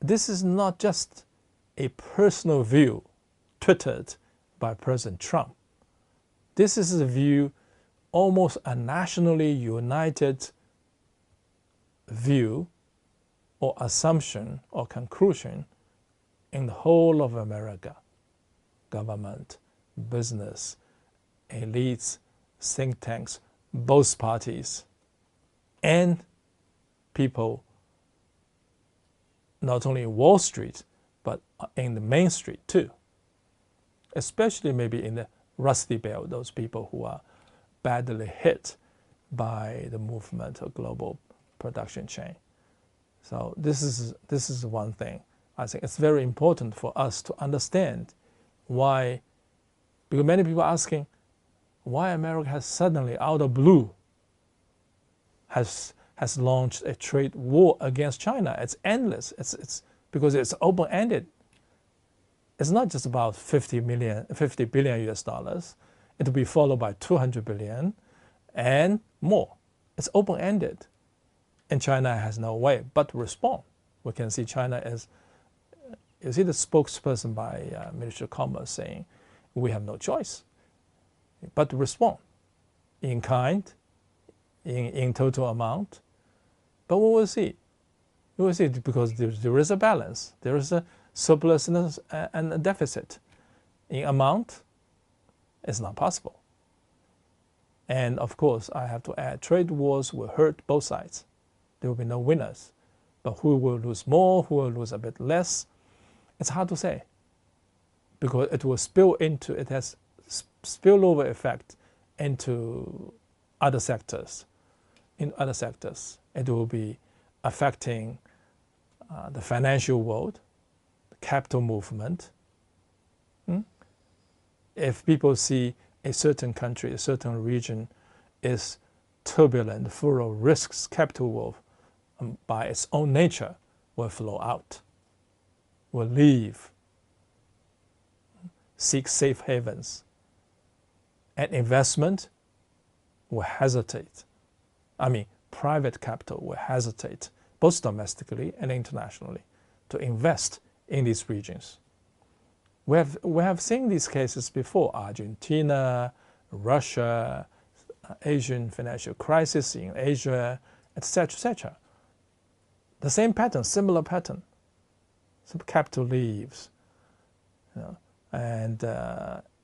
this is not just a personal view twittered by President Trump. This is a view, almost a nationally united view or assumption or conclusion in the whole of America. Government, business, elites, think tanks, both parties, and people not only in Wall Street, but in the Main Street too. Especially maybe in the Rusty Belt, those people who are badly hit by the movement of global production chain. So this is one thing. I think it's very important for us to understand why, because many people are asking why America has suddenly, out of blue, has launched a trade war against China. It's endless. It's because it's open-ended. It's not just about 50 billion US dollars. It will be followed by 200 billion and more. It's open-ended. And China has no way but to respond. We can see China as, you see the spokesperson by Ministry of Commerce saying, we have no choice but to respond in kind, in total amount. But we will see. We will see, because there is a balance. There is a surplus and a deficit. In amount, it's not possible. And of course, I have to add, trade wars will hurt both sides. There will be no winners. But who will lose more, who will lose a bit less, it's hard to say. Because it will spill into, it has spillover effect into other sectors. In other sectors, it will be affecting the financial world, the capital movement. If people see a certain country, a certain region is turbulent, full of risks, capital will, by its own nature, will flow out, will leave, seek safe havens, and investment will hesitate. I mean, private capital will hesitate, both domestically and internationally, to invest in these regions. We have seen these cases before: Argentina, Russia, Asian financial crisis in Asia, etc., etc. The same pattern, similar pattern. Some capital leaves, and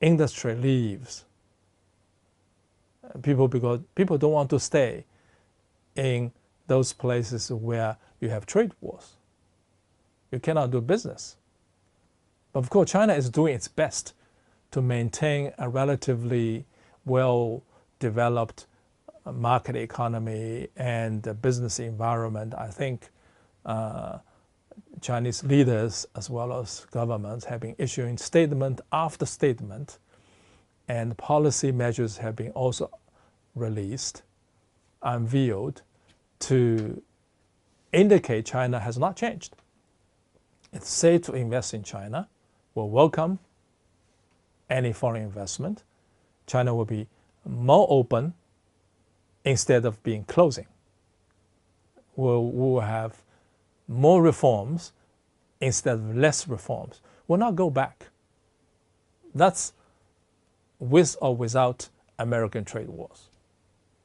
industry leaves. Because people don't want to stay in those places where you have trade wars. You cannot do business. But of course, China is doing its best to maintain a relatively well-developed market economy and business environment. I think Chinese leaders, as well as governments, have been issuing statement after statement, and policy measures have been also released, unveiled, to indicate China has not changed. It's safe to invest in China. We'll welcome any foreign investment. China will be more open instead of being closing. We'll have more reforms instead of less reforms. We'll not go back. That's with or without American trade wars.